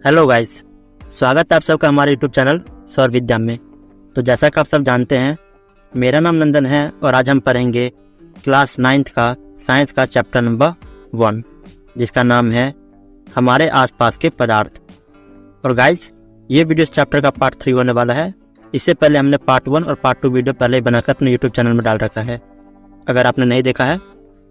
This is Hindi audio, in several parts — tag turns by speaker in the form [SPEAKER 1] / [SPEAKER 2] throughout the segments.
[SPEAKER 1] हेलो गाइस, स्वागत है आप सबका हमारे यूट्यूब चैनल सौर विद्या में। तो जैसा कि आप सब जानते हैं, मेरा नाम नंदन है और आज हम पढ़ेंगे क्लास 9th का साइंस का चैप्टर नंबर 1, जिसका नाम है हमारे आसपास के पदार्थ। और गाइस, ये वीडियो इस चैप्टर का पार्ट 3 होने वाला है। इससे पहले हमने पार्ट 1 और पार्ट 2 वीडियो पहले ही बनाकर अपने यूट्यूब चैनल में डाल रखा है। अगर आपने नहीं देखा है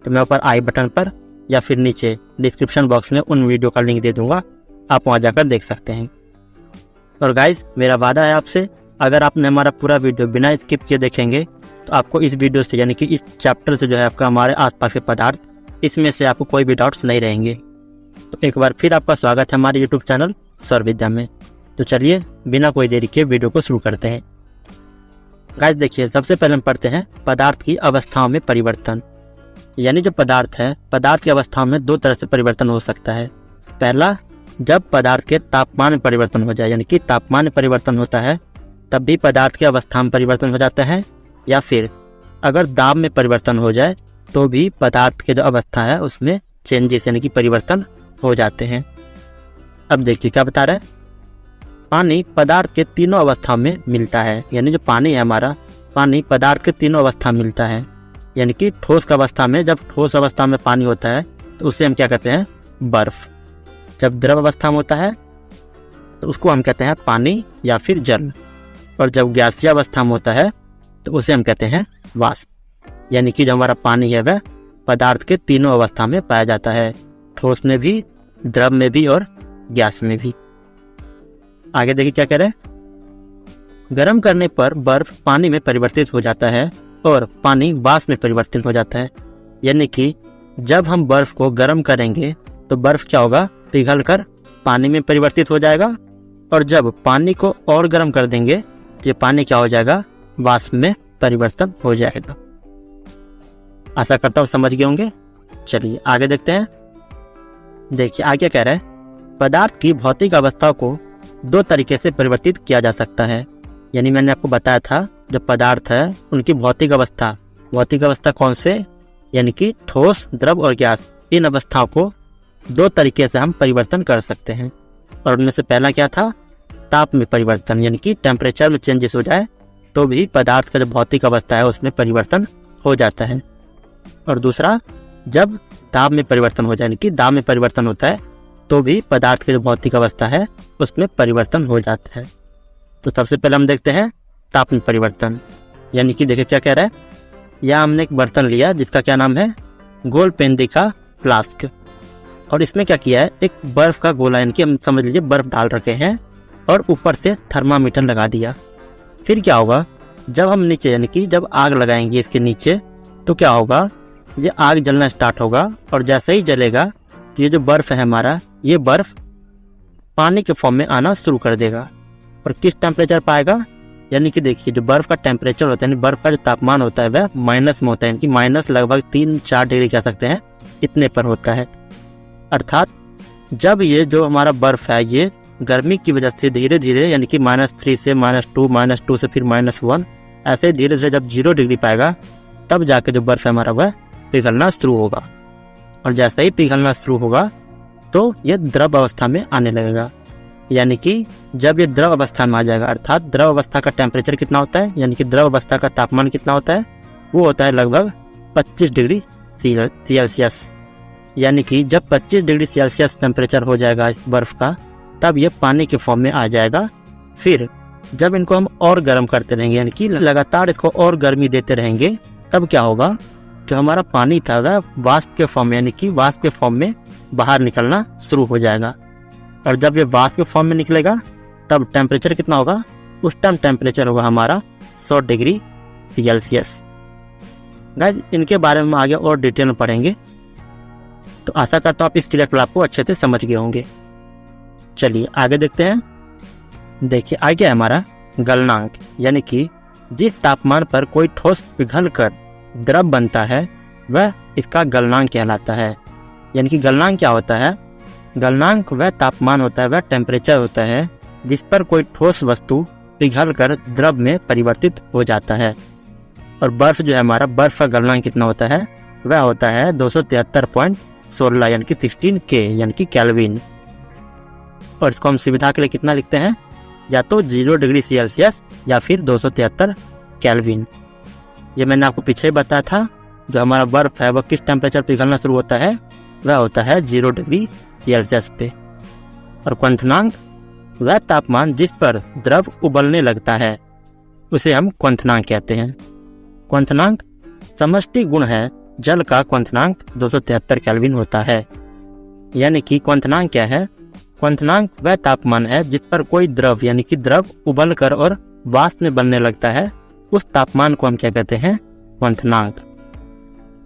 [SPEAKER 1] तो मैं ऊपर आई बटन पर या फिर नीचे डिस्क्रिप्शन बॉक्स में उन वीडियो का लिंक दे दूंगा, आप वहाँ जाकर देख सकते हैं। और गाइस, मेरा वादा है आपसे, अगर आपने हमारा पूरा वीडियो बिना स्किप किए देखेंगे तो आपको इस वीडियो से यानी कि इस चैप्टर से जो है आपका हमारे आसपास के पदार्थ, इसमें से आपको कोई भी डाउट्स नहीं रहेंगे। तो एक बार फिर आपका स्वागत है हमारे यूट्यूब चैनल सौर विद्या में। तो चलिए बिना कोई देरी के वीडियो को शुरू करते हैं। गाइस देखिए, सबसे पहले हम पढ़ते हैं पदार्थ की अवस्थाओं में परिवर्तन। यानी जो पदार्थ है, पदार्थ की अवस्थाओं में दो तरह से परिवर्तन हो सकता है। पहला, जब पदार्थ के तापमान में परिवर्तन हो जाए, यानी कि तापमान में परिवर्तन होता है तब भी पदार्थ की अवस्था में परिवर्तन हो जाता है। या फिर अगर दाब में परिवर्तन हो जाए तो भी पदार्थ की जो अवस्था है उसमें चेंजेस यानी कि परिवर्तन हो जाते हैं। अब देखिए क्या बता रहा है, पानी पदार्थ के तीनों अवस्था में मिलता है। यानी जो पानी है हमारा, पानी पदार्थ के तीनों अवस्था में मिलता है। यानी कि ठोस अवस्था में, जब ठोस अवस्था में पानी होता है तो उसे हम क्या कहते हैं, बर्फ। जब द्रव अवस्था में होता है तो उसको हम कहते हैं पानी या फिर जल। और जब गैसीय अवस्था में होता है तो उसे हम कहते हैं वाष्प। यानी कि जो हमारा पानी है वह पदार्थ के तीनों अवस्था में पाया जाता है, ठोस में भी, द्रव में भी और गैस में भी। आगे देखिए क्या कह रहे हैं, गर्म करने पर बर्फ पानी में परिवर्तित हो जाता है और पानी वाष्प में परिवर्तित हो जाता है। यानी कि जब हम बर्फ को गर्म करेंगे तो बर्फ क्या होगा, पिघलकर पानी में परिवर्तित हो जाएगा। और जब पानी को और गर्म कर देंगे तो ये पानी क्या हो जाएगा, वाष्प में परिवर्तन हो जाएगा। आशा करता हूँ समझ गए होंगे। चलिए आगे देखते हैं। देखिए आगे क्या कह रहा है, पदार्थ की भौतिक अवस्था को दो तरीके से परिवर्तित किया जा सकता है। यानी मैंने आपको बताया था जो पदार्थ है उनकी भौतिक अवस्था कौन से, यानी कि ठोस, द्रव और गैस, इन अवस्थाओं को दो तरीके से हम परिवर्तन कर सकते हैं। और उनमें से पहला क्या था, ताप में परिवर्तन, यानी कि टेम्परेचर में चेंजेस हो जाए तो भी पदार्थ का जो भौतिक अवस्था है उसमें परिवर्तन हो जाता है। और दूसरा, जब दाब में परिवर्तन हो जाए, यानी कि दाब में परिवर्तन होता है तो भी पदार्थ की जो भौतिक अवस्था है उसमें परिवर्तन हो जाता है। तो सबसे पहले हम देखते हैं ताप में परिवर्तन। यानी कि देखिए क्या कह रहा है, यहाँ हमने एक बर्तन लिया जिसका क्या नाम है, गोल पेंदी का फ्लास्क। और इसमें क्या किया है, एक बर्फ का गोला, यानी कि हम समझ लीजिए बर्फ डाल रखे हैं और ऊपर से थर्मामीटर लगा दिया। फिर क्या होगा, जब हम नीचे यानी कि जब आग लगाएंगे इसके नीचे तो क्या होगा, ये आग जलना स्टार्ट होगा। और जैसे ही जलेगा तो ये जो बर्फ है हमारा, ये बर्फ पानी के फॉर्म में आना शुरू कर देगा। और किस टेम्परेचर पाएगा, यानी कि देखिए जो बर्फ का टेम्परेचर होता है, यानी बर्फ का जो तापमान होता है वह माइनस में होता है, यानी कि माइनस लगभग 3-4 डिग्री कह सकते हैं, इतने पर होता है। अर्थात जब ये जो हमारा बर्फ है ये गर्मी की वजह से धीरे धीरे, यानी कि -3 से -2 से फिर -1, ऐसे धीरे धीरे जब 0 डिग्री पाएगा तब जाके जो बर्फ है हमारा वह पिघलना शुरू होगा। और जैसे ही पिघलना शुरू होगा तो ये द्रव अवस्था में आने लगेगा। यानी कि जब ये द्रव अवस्था में आ जाएगा, अर्थात द्रव अवस्था का टेम्परेचर कितना होता है, यानी कि द्रव अवस्था का तापमान कितना होता है, वो होता है लगभग 25 डिग्री सेल्सियस। यानी कि जब 25 डिग्री सेल्सियस टेम्परेचर हो जाएगा इस बर्फ का, तब ये पानी के फॉर्म में आ जाएगा। फिर जब इनको हम और गर्म करते रहेंगे, यानी कि लगातार इसको और गर्मी देते रहेंगे, तब क्या होगा, जो हमारा पानी था वह वाष्प के फॉर्म में, यानी कि वाष्प के फॉर्म में बाहर निकलना शुरू हो जाएगा। और जब ये वाष्प के फॉर्म में निकलेगा तब टेम्परेचर कितना होगा, उस टाइम टेम्परेचर होगा हमारा 100 डिग्री सेल्सियस। गाइस, इनके बारे में आगे और डिटेल में पढ़ेंगे, तो आशा करता हूँ आप इस क्रियाकलाप को अच्छे से समझ गए होंगे। चलिए आगे देखते हैं। देखिए आगे हमारा गलनांक, यानी कि जिस तापमान पर कोई ठोस पिघलकर द्रव बनता है वह इसका गलनांक कहलाता है। यानी कि गलनांक क्या होता है, गलनांक वह तापमान होता है, वह टेम्परेचर होता है जिस पर कोई ठोस वस्तु पिघलकर द्रव में परिवर्तित हो जाता है। और बर्फ जो है हमारा, बर्फ का गलनांक कितना होता है, वह होता है 273.16 यानी कि 16 K यानी कि केल्विन। और इसको हम सुविधा के लिए कितना लिखते हैं, या तो 0 डिग्री सेल्सियस या फिर 273 केल्विन। ये मैंने आपको पीछे ही बताया था, जो हमारा बर्फ है वह किस टेम्परेचर पिघलना शुरू होता है, वह होता है 0 डिग्री सेल्सियस पे। और क्वथनांक वह तापमान जिस पर द्रव उबलने लगता है उसे हम क्वथनांक कहते हैं। क्वथनांक समष्टि गुण है, जल का क्वथनांक 273 केल्विन होता है। यानी कि क्वथनांक क्या है, क्वथनांक वह तापमान है जिस पर कोई द्रव यानी कि द्रव उबल कर और वाष्प में बनने लगता है, उस तापमान को हम क्या कहते हैं, क्वथनांक।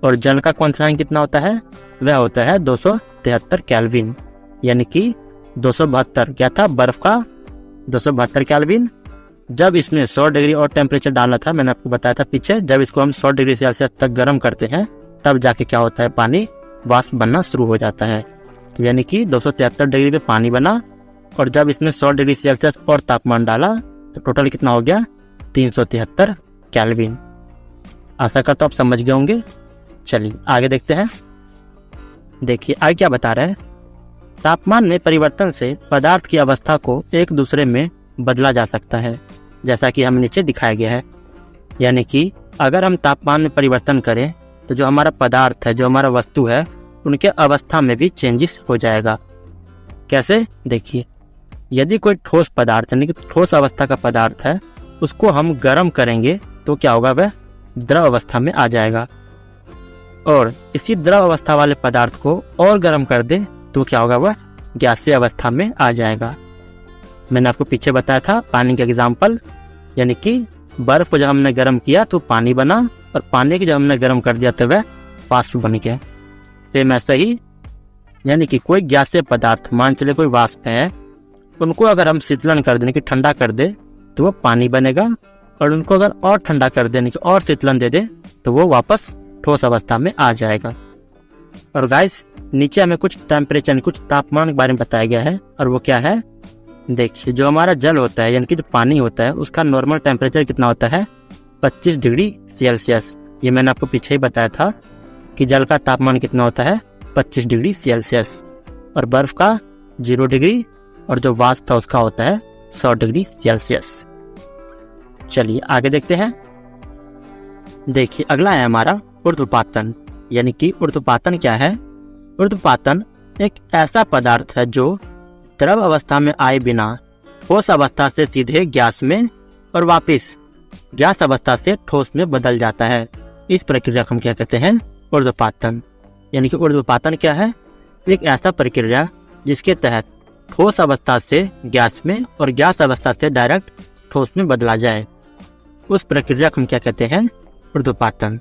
[SPEAKER 1] और जल का क्वथनांक कितना होता है, वह होता है 273 केल्विन, यानी कि 272 क्या था, बर्फ का 272 केल्विन। जब इसमें 100 डिग्री और टेम्परेचर डालना था, मैंने आपको बताया था पीछे, जब इसको हम 100 डिग्री सेल्सियस तक गर्म करते हैं तब जाके क्या होता है, पानी वाष्प बनना शुरू हो जाता है। तो यानी कि 273 डिग्री पे पानी बना, और जब इसमें 100 डिग्री सेल्सियस और तापमान डाला तो टोटल कितना हो गया, 373 केल्विन। आशा करता हूं आप समझ गए होंगे। चलिए आगे देखते हैं। देखिए आगे क्या बता रहा है, तापमान में परिवर्तन से पदार्थ की अवस्था को एक दूसरे में बदला जा सकता है, जैसा कि हमें नीचे दिखाया गया है। यानी कि अगर हम तापमान में परिवर्तन करें तो जो हमारा पदार्थ है, जो हमारा वस्तु है, उनके अवस्था में भी चेंजेस हो जाएगा। कैसे, देखिए, यदि कोई ठोस पदार्थ यानी कि ठोस अवस्था का पदार्थ है, उसको हम गर्म करेंगे तो क्या होगा, वह द्रव अवस्था में आ जाएगा। और इसी द्रव अवस्था वाले पदार्थ को और गर्म कर दे तो क्या होगा, वह गैसीय अवस्था में आ जाएगा। मैंने आपको पीछे बताया था पानी का एग्जाम्पल, यानी कि बर्फ को जब हमने गर्म किया तो पानी बना, और पानी को जब हमने गर्म कर दिया तो वह वाष्प बन गया। सेम ऐसा ही, यानी कि कोई गैसीय पदार्थ, मान चले कोई वाष्प है, उनको अगर हम शीतलन कर देने की ठंडा कर दे तो वो पानी बनेगा, और उनको अगर और ठंडा कर देने की और शीतलन दे दे तो वो वापस ठोस अवस्था में आ जाएगा। और गाइस नीचे हमें कुछ टेम्परेचर, कुछ तापमान के बारे में बताया गया है, और वो क्या है, देखिए, जो हमारा जल होता है यानी कि जो पानी होता है उसका नॉर्मल टेम्परेचर कितना होता है, 25 डिग्री सेल्सियस। ये मैंने आपको पीछे ही बताया था कि जल का तापमान कितना होता है, 25 डिग्री सेल्सियस, और बर्फ का 0 डिग्री, और जो वाष्प है उसका होता है 100 डिग्री सेल्सियस। चलिए आगे देखते हैं। देखिए अगला है हमारा ऊर्ध्वपातन। यानी कि ऊर्ध्वपातन क्या है, ऊर्ध्वपातन एक ऐसा पदार्थ है जो द्रव अवस्था में आए बिना ठोस अवस्था से सीधे गैस में और वापस गैस अवस्था से ठोस में बदल जाता है। इस प्रक्रिया को हम क्या कहते हैं, ऊर्ध्वपातन। यानी कि ऊर्ध्वपातन क्या है, एक ऐसा प्रक्रिया जिसके तहत ठोस अवस्था से गैस में और गैस अवस्था से डायरेक्ट ठोस में बदला जाए, उस प्रक्रिया को हम क्या कहते हैं, ऊर्ध्वपातन।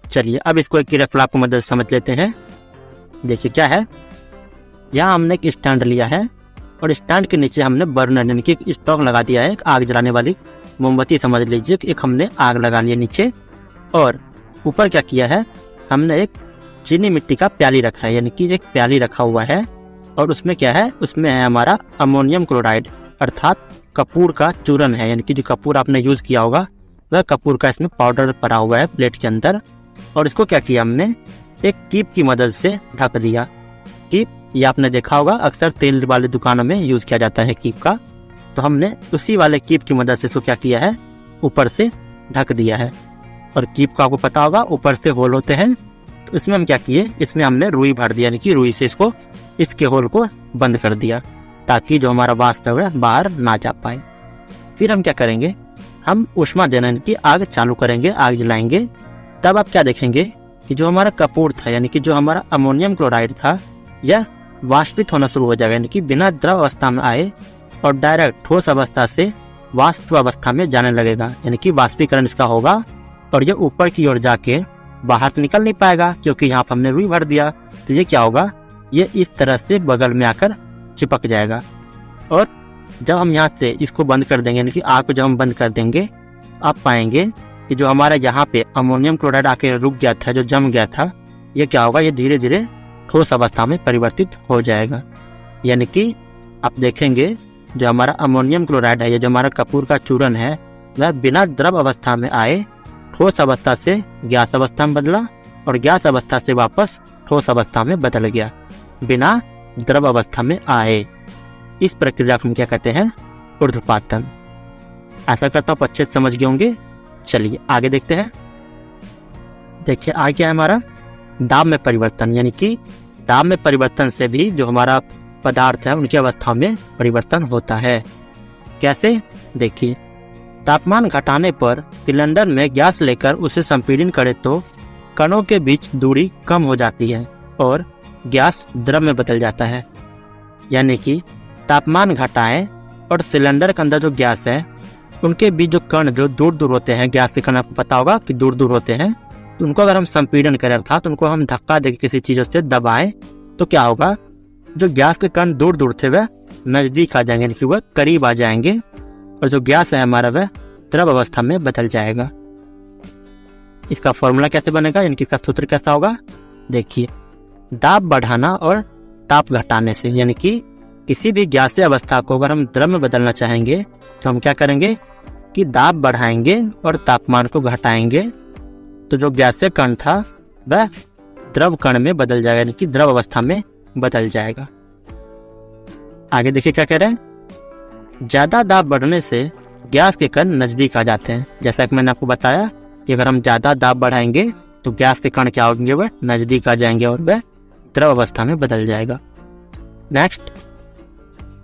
[SPEAKER 1] चलिए अब इसको एक क्रियाकलाप की मदद से समझ लेते हैं। देखिए क्या है, यहाँ हमने एक स्टैंड लिया है, और स्टैंड के नीचे हमने बर्नर यानी कि स्टोव लगा दिया है, एक आग जलाने वाली मोमबत्ती समझ लीजिए, एक हमने आग लगा लिया नीचे। और ऊपर क्या किया है, हमने एक चीनी मिट्टी का प्याली रखा है, यानी कि एक प्याली रखा हुआ है, और उसमें क्या है, उसमें है हमारा अमोनियम क्लोराइड अर्थात कपूर का चूर्ण है। यानी कि जो कपूर आपने यूज किया होगा वह कपूर का इसमें पाउडर पड़ा हुआ है प्लेट के अंदर। और इसको क्या किया हमने, एक कीप की मदद से ढक दिया। कीप ये आपने देखा होगा, अक्सर तेल वाली दुकानों में यूज किया जाता है कीप का, तो हमने उसी वाले कीप की मदद से इसको क्या किया है, ऊपर से ढक दिया है। और कीप का आपको पता होगा ऊपर से होल होते हैं, तो इसमें हम क्या किए, इसमें हमने रुई भर दिया, यानी कि रुई से इसको, इसके होल को बंद कर दिया, ताकि जो हमारा वाष्प है बाहर ना जा पाए। फिर हम क्या करेंगे, हम ऊष्मा देने की आग चालू करेंगे, आग जलाएंगे। तब आप क्या देखेंगे कि जो हमारा कपूर था यानी कि जो हमारा अमोनियम क्लोराइड था, यह वाष्पित होना शुरू हो जाएगा, यानी कि बिना द्रव अवस्था में आए और डायरेक्ट ठोस अवस्था से वाष्प अवस्था में जाने लगेगा। यानी कि वाष्पीकरण इसका होगा, और यह ऊपर की ओर जाके बाहर तो निकल नहीं पाएगा, क्योंकि यहाँ पर हमने रुई भर दिया। तो ये क्या होगा, ये इस तरह से बगल में आकर चिपक जाएगा। और जब हम यहाँ से इसको बंद कर देंगे, यानी कि आग को जब हम बंद कर देंगे, आप पाएंगे कि जो हमारा यहाँ पे अमोनियम क्लोराइड आके रुक गया था, जो जम गया था, ये क्या होगा, ये धीरे धीरे ठोस अवस्था में परिवर्तित हो जाएगा। यानी कि आप देखेंगे जो हमारा अमोनियम क्लोराइड है, ये जो हमारा कपूर का चूर्ण है, वह बिना द्रव अवस्था में आए ठोस अवस्था से गैस अवस्था में बदला, और गैस अवस्था से वापस ठोस अवस्था में बदल गया, बिना द्रव अवस्था में आए। इस प्रक्रिया को हम क्या कहते हैं? ऊर्ध्वपातन। ऐसा करता हूँ अच्छे से समझ गए होंगे। चलिए आगे देखते हैं। देखिए आगे क्या है हमारा? दाब में परिवर्तन, यानी कि दाब में परिवर्तन से भी जो हमारा पदार्थ है उनकी अवस्था में परिवर्तन होता है। कैसे? देखिए, तापमान घटाने पर सिलेंडर में गैस लेकर उसे संपीड़न करें तो कणों के बीच दूरी कम हो जाती है और गैस द्रव में बदल जाता है। यानी कि तापमान घटाएं और सिलेंडर के अंदर जो गैस है उनके बीच जो कण जो दूर दूर होते हैं, गैस के कण आपको पता होगा कि दूर दूर होते हैं, तो उनको अगर हम संपीड़न करें अर्थात उनको हम धक्का देकर किसी चीज़ों से दबाएं तो क्या होगा? जो गैस के कण दूर दूर थे वह नज़दीक आ जाएंगे, यानी कि वह करीब आ जाएंगे और जो गैस है हमारा वह द्रव अवस्था में बदल जाएगा। इसका फॉर्मूला कैसे बनेगा, यानी कि इसका सूत्र कैसा होगा? देखिए, दाब बढ़ाना और ताप घटाने से, यानी कि किसी भी गैसीय अवस्था को अगर हम द्रव में बदलना चाहेंगे तो हम क्या करेंगे कि दाब बढ़ाएंगे और तापमान को घटाएंगे तो जो गैसीय कण था वह द्रव कण में बदल जाएगा, यानी कि द्रव अवस्था में बदल जाएगा। आगे देखिए क्या कह रहे हैं? ज्यादा दाब बढ़ने से गैस के कण नजदीक आ जाते हैं। जैसा कि मैंने आपको बताया कि अगर हम ज्यादा दाब बढ़ाएंगे तो गैस के कण क्या होंगे? वह नजदीक आ जाएंगे और वह द्रव अवस्था में बदल जाएगा। नेक्स्ट,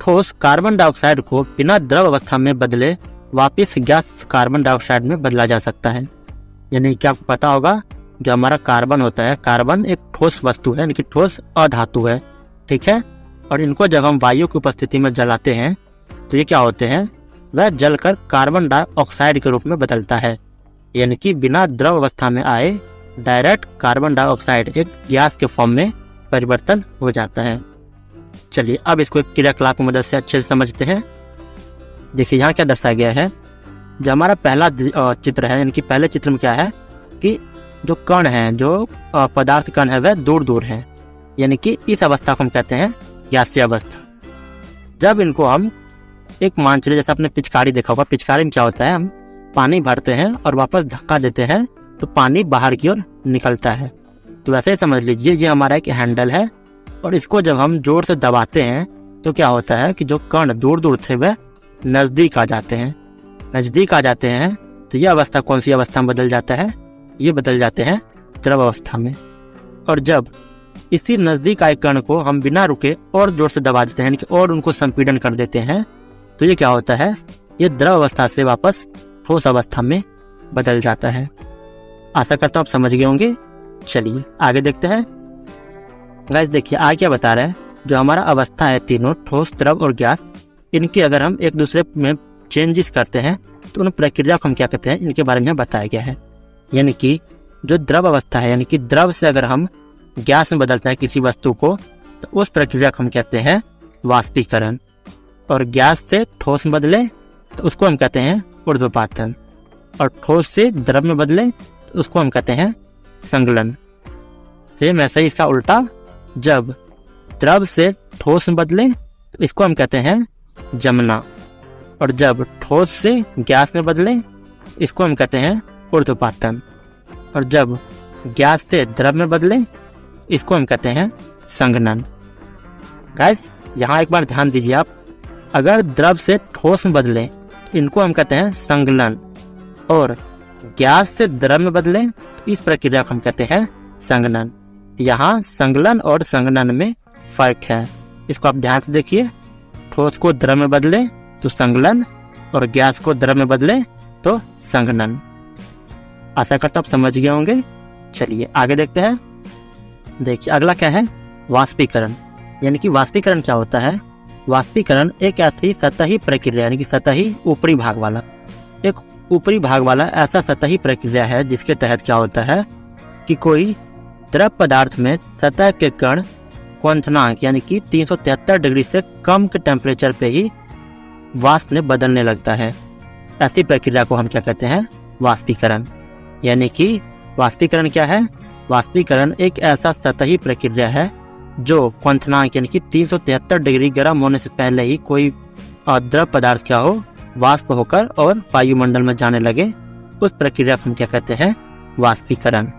[SPEAKER 1] ठोस कार्बन डाइऑक्साइड को बिना द्रव अवस्था में बदले वापस गैस कार्बन डाइऑक्साइड में बदला जा सकता है। यानी कि आपको पता होगा जो हमारा कार्बन होता है, कार्बन एक ठोस वस्तु है, यानी कि ठोस अधातु है, ठीक है। और इनको जब हम वायु की उपस्थिति में जलाते हैं तो ये क्या होते हैं? वह जलकर कार्बन डाइऑक्साइड के रूप में बदलता है। यानी कि बिना द्रव अवस्था में आए डायरेक्ट कार्बन डाइऑक्साइड एक गैस के फॉर्म में परिवर्तन हो जाता है। चलिए अब इसको एक क्रियाकलाप की मदद से अच्छे से समझते हैं। देखिए यहाँ क्या दर्शाया गया है, जो हमारा पहला चित्र है, यानी कि पहले चित्र में क्या है कि जो कण है, जो पदार्थ कण है वह दूर दूर है, यानी कि इस अवस्था को हम कहते हैं गैसीय अवस्था। जब इनको हम एक मान चलिए जैसे आपने पिचकारी देखा होगा, पिचकारी में क्या होता है, हम पानी भरते हैं और वापस धक्का देते हैं तो पानी बाहर की ओर निकलता है। तो वैसे ही समझ लीजिए ये हमारा एक हैंडल है और इसको जब हम जोर से दबाते हैं तो क्या होता है कि जो कण दूर दूर थे वह नजदीक आ जाते हैं। नजदीक आ जाते हैं तो यह अवस्था कौन सी अवस्था में बदल जाता है? ये बदल जाते हैं द्रव अवस्था में। और जब इसी नजदीक आए कण को हम बिना रुके और जोर से दबा देते हैं और उनको संपीड़न कर देते हैं तो ये क्या होता है? ये द्रव अवस्था से वापस ठोस अवस्था में बदल जाता है। आशा करता हूँ आप समझ गए होंगे। चलिए आगे देखते हैं। गाइस देखिए आगे क्या बता रहा है, जो हमारा अवस्था है तीनों ठोस, द्रव और गैस, इनकी अगर हम एक दूसरे में चेंजेस करते हैं तो उन प्रक्रिया को हम क्या कहते हैं, इनके बारे में बताया गया है। यानी कि जो द्रव अवस्था है, यानी कि द्रव से अगर हम गैस में बदलते हैं किसी वस्तु को तो उस प्रक्रिया को हम कहते हैं वाष्पीकरण। और गैस से ठोस में बदले तो उसको हम कहते हैं ऊर्ध्वपातन। और ठोस से द्रव में बदले तो उसको हम कहते हैं संगलन। सेम ऐसा ही इसका उल्टा, जब द्रव से ठोस में बदले तो इसको हम कहते हैं जमना। और जब ठोस से गैस में बदले इसको हम कहते हैं ऊर्ध्वपातन। और जब गैस से द्रव में बदले इसको हम कहते हैं संघनन। गाइस यहाँ एक बार ध्यान दीजिए आप, अगर द्रव से ठोस में बदले तो इनको हम कहते हैं संगलन और गैस से द्रव में बदले तो इस प्रक्रिया को हम कहते हैं संघनन। यहाँ संगलन और संघनन में फर्क है, इसको आप ध्यान से देखिए। ठोस को द्रव में बदले तो संगलन और गैस को द्रव में बदले तो संघनन। आशा करता आप समझ गए होंगे। चलिए आगे देखते हैं। देखिए अगला क्या है, वाष्पीकरण। यानी कि वाष्पीकरण क्या होता है? वाष्पीकरण एक ऐसी सतही प्रक्रिया, यानी कि सतही ऊपरी भाग वाला, एक ऊपरी भाग वाला ऐसा सतही प्रक्रिया है जिसके तहत क्या होता है कि कोई द्रव पदार्थ में सतह के कण क्वथनांक यानी कि 373 डिग्री से कम के टेम्परेचर पे ही वाष्प में बदलने लगता है। ऐसी प्रक्रिया को हम क्या कहते हैं? वाष्पीकरण। यानी कि वाष्पीकरण क्या है? वाष्पीकरण एक ऐसा सतही प्रक्रिया है जो क्वथनांक यानी कि 373 डिग्री गर्म होने से पहले ही कोई द्रव पदार्थ क्या हो, वाष्प होकर और वायुमंडल में जाने लगे, उस प्रक्रिया को हम क्या कहते हैं? वाष्पीकरण।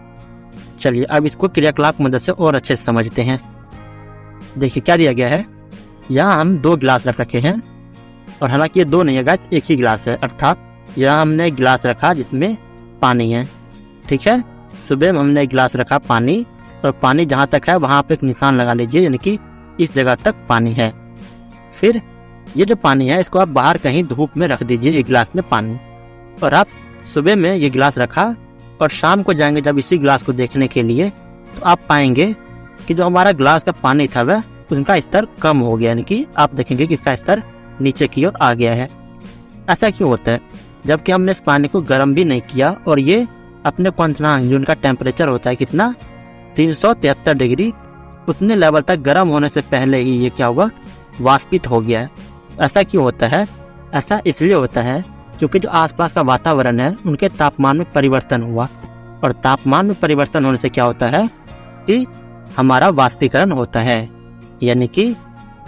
[SPEAKER 1] चलिए अब इसको क्रियाकलाप की मदद से और अच्छे से समझते हैं। देखिए क्या दिया गया है, यहाँ हम 2 गिलास रख रखे हैं, और हालांकि ये 2 नहीं है गाइस, एक ही गिलास है। अर्थात यहाँ हमने एक गिलास रखा जिसमें पानी है, ठीक है। सुबह में हमने एक गिलास रखा पानी, और पानी जहाँ तक है वहाँ पे एक निशान लगा लीजिए, यानी कि इस जगह तक पानी है। फिर ये जो पानी है इसको आप बाहर कहीं धूप में रख दीजिए, एक गिलास में पानी। और आप सुबह में ये गिलास रखा और शाम को जाएंगे जब इसी गिलास को देखने के लिए, तो आप पाएंगे कि जो हमारा गिलास का पानी था वह उसका स्तर कम हो गया, यानी कि आप देखेंगे कि इसका स्तर नीचे की ओर आ गया है। ऐसा क्यों होता है? जबकि हमने इस पानी को गर्म भी नहीं किया, और ये अपने क्वथनांक जो उनका टेम्परेचर होता है कितना, 373 डिग्री, उतने लेवल तक गर्म होने से पहले ही ये क्या हुआ, वाष्पित हो गया है। ऐसा क्यों होता है? ऐसा इसलिए होता है क्योंकि जो आसपास का वातावरण है उनके तापमान में परिवर्तन हुआ, और तापमान में परिवर्तन होने से क्या होता है कि हमारा वाष्पीकरण होता है। यानी कि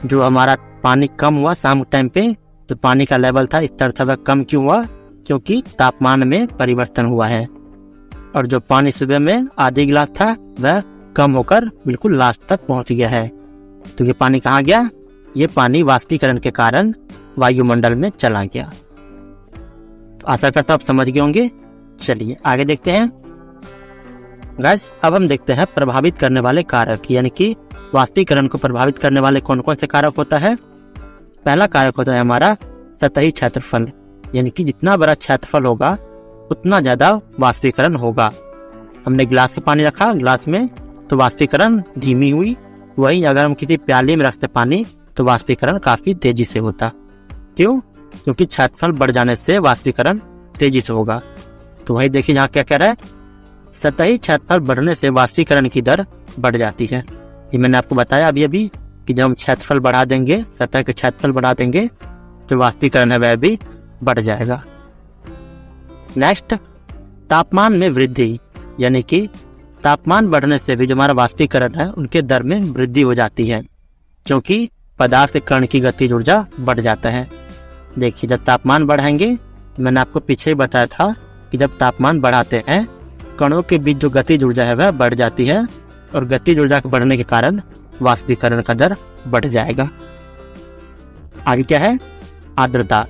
[SPEAKER 1] जो हमारा पानी कम हुआ शाम टाइम पे, जो पानी का लेवल था, स्तर था, वह कम क्यों हुआ? क्योंकि तापमान में परिवर्तन हुआ है। और जो पानी सुबह में आधी गिलास था वह कम होकर बिल्कुल लास्ट तक पहुंच गया है। तो ये पानी कहाँ गया? ये पानी वाष्पीकरण के कारण वायुमंडल में चला गया। तो आशा करता हूं आप समझ गए होंगे। चलिए आगे देखते हैं गाइस। अब हम देखते हैं प्रभावित करने वाले कारक, यानी कि वाष्पीकरण को प्रभावित करने वाले कौन कौन से कारक होता है। पहला कारक होता है हमारा सतही क्षेत्रफल, यानी कि जितना बड़ा क्षेत्रफल होगा उतना ज्यादा वाष्पीकरण होगा। हमने गिलास में पानी रखा गिलास में, तो वाष्पीकरण धीमी हुई। वहीं अगर हम किसी प्याली में रखते पानी तो वाष्पीकरण काफी तेजी से होता। क्यों? क्योंकि क्षेत्रफल बढ़ जाने से वाष्पीकरण तेजी से होगा। तो वही देखिए यहाँ क्या कह रहा है, सतही क्षेत्रफल बढ़ने से वाष्पीकरण की दर बढ़ जाती है। ये मैंने आपको बताया अभी अभी कि जब हम क्षेत्रफल बढ़ा देंगे, सतह के क्षेत्रफल बढ़ा देंगे, तो वाष्पीकरण है वह भी बढ़ जाएगा। नेक्स्ट, तापमान में वृद्धि, यानी कि तापमान बढ़ने से भी जो हमारा वाष्पीकरण है उनके दर में वृद्धि हो जाती है, क्योंकि पदार्थ के कण की गतिज ऊर्जा बढ़ जाता है। देखिए जब तापमान बढ़ाएंगे, तो मैंने आपको पीछे ही बताया था कि जब तापमान बढ़ाते हैं कणों के बीच जो गतिज ऊर्जा है वह बढ़ जाती है, और गतिज ऊर्जा के बढ़ने के कारण वाष्पीकरण का दर बढ़ जाएगा। आगे क्या है? आर्द्रता,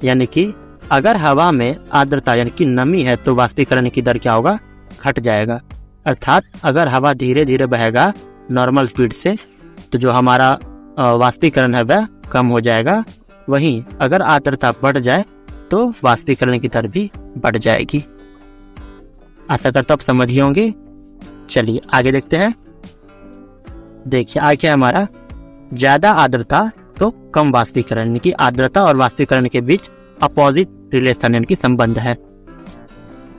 [SPEAKER 1] यानी कि अगर हवा में आर्द्रता यानी कि नमी है तो वाष्पीकरण की दर क्या होगा? घट जाएगा। अर्थात अगर हवा धीरे धीरे बहेगा नॉर्मल स्पीड से, तो जो हमारा वाष्पीकरण है वह कम हो जाएगा। वहीं अगर आर्द्रता बढ़ जाए तो वाष्पीकरण की दर भी बढ़ जाएगी। आशा करता हूं आप समझ गए होंगे। चलिए आगे देखते हैं। देखिए आगे क्या है हमारा, ज्यादा आर्द्रता तो कम वाष्पीकरण, यानी कि आर्द्रता और वाष्पीकरण के बीच अपोजिट रिलेशन यानी कि संबंध है।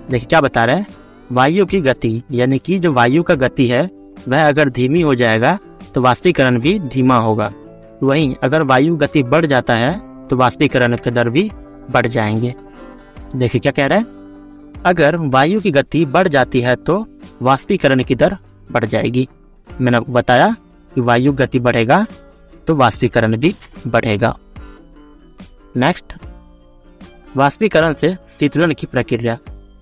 [SPEAKER 1] देखिए क्या बता रहा है, वायु की गति, यानी कि जो वायु का गति है वह अगर धीमी हो जाएगा तो वाष्पीकरण भी धीमा होगा। वहीं अगर वायु गति बढ़ जाता है तो वाष्पीकरण के दर भी बढ़ जाएंगे। देखिए क्या कह रहा है, अगर वायु की गति बढ़ जाती है तो वाष्पीकरण की दर बढ़ जाएगी। मैंने आपको बताया कि वायु गति बढ़ेगा तो वाष्पीकरण भी बढ़ेगा। नेक्स्ट, वाष्पीकरण से शीतलन की प्रक्रिया,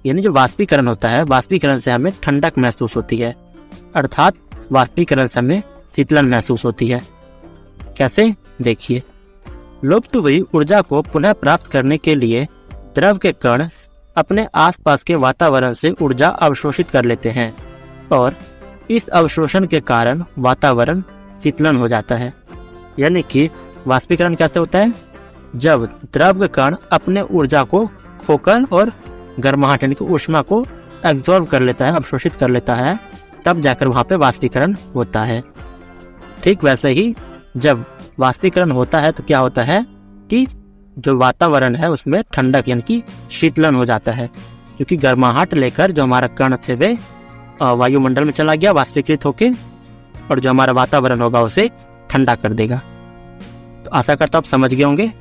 [SPEAKER 1] यानी जो वाष्पीकरण होता है, वाष्पीकरण से हमें ठंडक महसूस होती है, अर्थात वाष्पीकरण से हमें शीतलन महसूस होती है। कैसे? देखिए, लुप्त हुई ऊर्जा को पुनः प्राप्त करने के लिए द्रव के कण अपने आसपास के वातावरण से ऊर्जा अवशोषित कर लेते हैं, और इस अवशोषण के कारण वातावरण शीतलन हो जाता है। यानी कि वाष्पीकरण कैसे होता है? जब द्रव के कण अपने ऊर्जा को खोकर और गर्माहट यानी कि ऊष्मा को एब्जॉर्ब कर लेता है, अवशोषित कर लेता है, तब जाकर वहां पे वाष्पीकरण होता है। ठीक वैसे ही जब वाष्पीकरण होता है तो क्या होता है कि जो वातावरण है उसमें ठंडक यानी कि शीतलन हो जाता है, क्योंकि गर्माहट लेकर जो हमारा कण थे वे वायुमंडल में चला गया वाष्पीकृत होके, और जो हमारा वातावरण होगा उसे ठंडा कर देगा। तो आशा करता हूं आप समझ गए होंगे।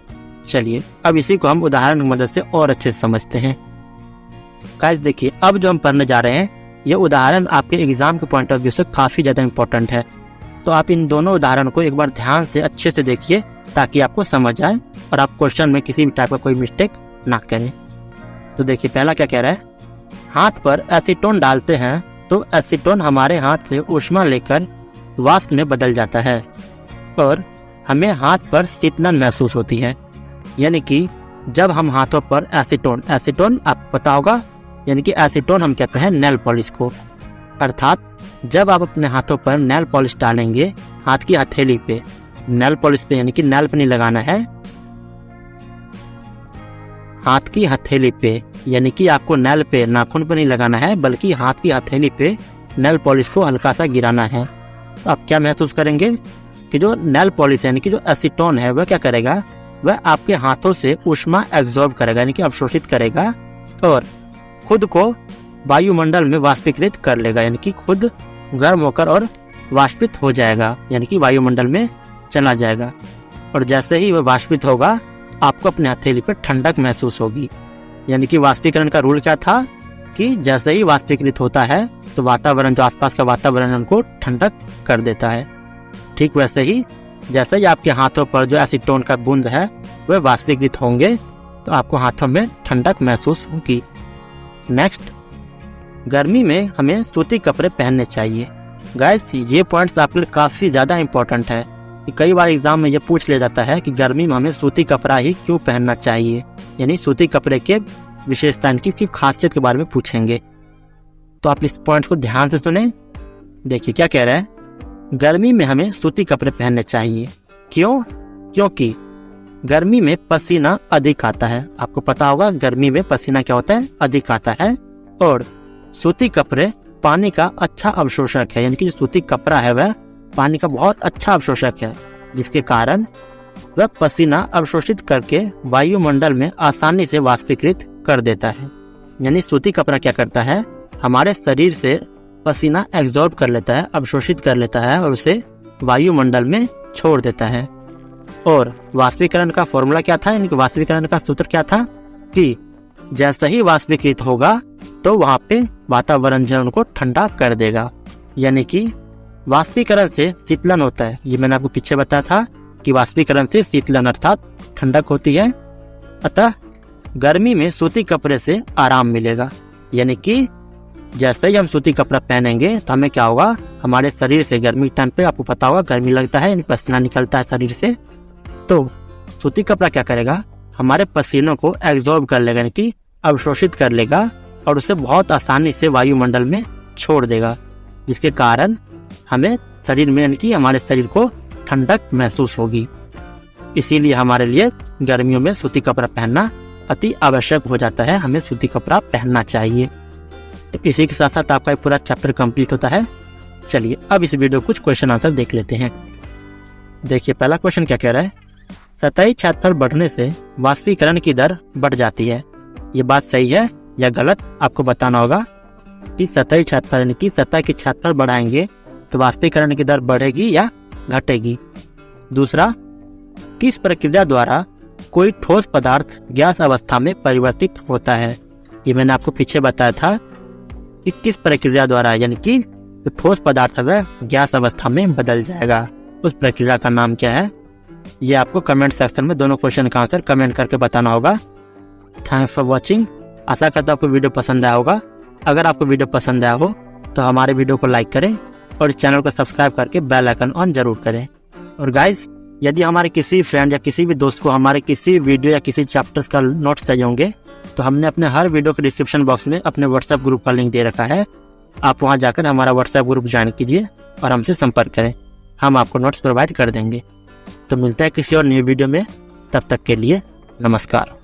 [SPEAKER 1] चलिए अब इसी को हम उदाहरण की मदद से और अच्छे से समझते हैं। गाइस देखिए, अब जो हम पढ़ने जा रहे हैं ये उदाहरण आपके एग्जाम के पॉइंट ऑफ व्यू से काफी ज्यादा इंपॉर्टेंट है। तो आप इन दोनों उदाहरण को एक बार ध्यान से अच्छे से देखिए ताकि आपको समझ आए और आप क्वेश्चन में किसी भी टाइप का कोई मिस्टेक ना करें। तो देखिए पहला क्या कह रहा है, हाथ पर एसीटोन डालते हैं तो एसीटोन हमारे हाथ से ऊष्मा लेकर वाष्प में बदल जाता है, और हमें हाथ पर शीतलन महसूस होती है। यानी कि जब हम हाथों पर एसीटोन आपको पता होगा, यानी कि एसीटोन हम कहते हैं नेल पॉलिश को। अर्थात जब आप अपने हाथों पर नेल पॉलिश डालेंगे, हाथ की हथेली पे नेल पॉलिश पे, यानी कि नेल पे नहीं लगाना है, हाथ की हथेली पे, यानी कि आपको नेल पे नाखून पे नहीं लगाना है, बल्कि हाथ की हथेली पे नेल पॉलिश को हल्का सा गिराना है। तो आप क्या महसूस करेंगे कि जो नेल पॉलिश यानी कि जो एसीटोन है वह क्या करेगा, वह आपके हाथों से ऊष्मा एब्जॉर्ब करेगा, यानी कि अवशोषित करेगा और खुद को वायुमंडल में वाष्पीकृत कर लेगा, यानी कि खुद गर्म होकर और वाष्पित हो जाएगा, यानी कि वायुमंडल में चला जाएगा। और जैसे ही वह वाष्पित होगा, आपको अपने हथेली पर ठंडक महसूस होगी। यानी कि वाष्पीकरण का रूल क्या था कि जैसे ही वाष्पीकृत होता है तो वातावरण, जो आसपास का वातावरण, उनको ठंडक कर देता है। ठीक वैसे ही जैसे ही आपके हाथों पर जो एसीटोन का बूंद है वह वाष्पीकृत होंगे तो आपको हाथों में ठंडक महसूस होगी। नेक्स्ट, गर्मी में हमें सूती कपड़े पहनने चाहिए। गाइस, ये पॉइंट्स आपके लिए काफ़ी ज़्यादा इंपॉर्टेंट है कि कई बार एग्जाम में ये पूछ लिया जाता है कि गर्मी में हमें सूती कपड़ा ही क्यों पहनना चाहिए, यानी सूती कपड़े के विशेषता, इनकी खासियत के बारे में पूछेंगे। तो आप इस पॉइंट को ध्यान से सुने। देखिए क्या कह रहा है, गर्मी में हमें सूती कपड़े पहनने चाहिए। क्यों? क्योंकि गर्मी में पसीना अधिक आता है। आपको पता होगा गर्मी में पसीना क्या होता है, अधिक आता है। और सूती कपड़े पानी का अच्छा अवशोषक है, यानी कि जो सूती कपड़ा है वह पानी का बहुत अच्छा अवशोषक है, जिसके कारण वह पसीना अवशोषित करके वायुमंडल में आसानी से वाष्पीकृत कर देता है। यानी सूती कपड़ा क्या करता है, हमारे शरीर से पसीना एब्जॉर्ब कर लेता है, अवशोषित कर लेता है और उसे वायुमंडल में छोड़ देता है। और वाष्पीकरण का फॉर्मूला क्या था, यानी कि वाष्पीकरण का सूत्र क्या था कि जैसे ही वाष्पीकृत होगा तो वहां पे वातावरण जो उनको ठंडा कर देगा। यानी कि वाष्पीकरण से शीतलन होता है। ये मैंने आपको पीछे बताया था कि वाष्पीकरण से शीतलन अर्थात ठंडक होती है। अतः गर्मी में सूती कपड़े से आराम मिलेगा। यानी कि जैसे ही हम सूती कपड़ा पहनेंगे तो हमें क्या होगा, हमारे शरीर से गर्मी टाइम पे आपको पता होगा गर्मी लगता है, पसीना निकलता है शरीर से। तो सूती कपड़ा क्या करेगा, हमारे पसीनों को एब्जॉर्ब कर लेगा, यानी कि अवशोषित कर लेगा और उसे बहुत आसानी से वायुमंडल में छोड़ देगा, जिसके कारण हमें शरीर में, यानी कि हमारे शरीर को ठंडक महसूस होगी। इसीलिए हमारे लिए गर्मियों में सूती कपड़ा पहनना अति आवश्यक हो जाता है। हमें सूती कपड़ा पहनना चाहिए। तो इसी के साथ साथ आपका पूरा चैप्टर कंप्लीट होता है। चलिए अब इस वीडियो कुछ क्वेश्चन आंसर देख लेते हैं। देखिए पहला क्वेश्चन क्या कह रहा है, सतही क्षेत्रफल बढ़ने से वाष्पीकरण की दर बढ़ जाती है। ये बात सही है या गलत, आपको बताना होगा कि सतही क्षेत्रफल, यानी कि सतह की क्षेत्रफल बढ़ाएंगे तो वाष्पीकरण की दर बढ़ेगी या घटेगी। दूसरा, किस प्रक्रिया द्वारा कोई ठोस पदार्थ गैस अवस्था में परिवर्तित होता है। ये मैंने आपको पीछे बताया था कि किस प्रक्रिया द्वारा, यानी कि जो ठोस पदार्थ है वह गैस अवस्था में बदल जाएगा। उस प्रक्रिया का नाम क्या है, ये आपको कमेंट सेक्शन में दोनों क्वेश्चन का आंसर कमेंट करके बताना होगा। Thanks for watching. आशा करता हूँ आपको वीडियो पसंद आया होगा। अगर आपको वीडियो पसंद आया हो तो हमारे वीडियो को लाइक करें और इस चैनल को सब्सक्राइब करके बेल आइकन ऑन जरूर करें। और गाइस, यदि हमारे किसी फ्रेंड या किसी भी दोस्त को हमारे किसी वीडियो या किसी चैप्टर्स का नोट्स चाहिए होंगे तो हमने अपने हर वीडियो के डिस्क्रिप्शन बॉक्स में अपने व्हाट्सएप ग्रुप का लिंक दे रखा है। आप वहां जाकर हमारा व्हाट्सएप ग्रुप ज्वाइन कीजिए और हमसे संपर्क करें, हम आपको नोट्स प्रोवाइड कर देंगे। तो मिलते हैं किसी और न्यू वीडियो में, तब तक के लिए नमस्कार।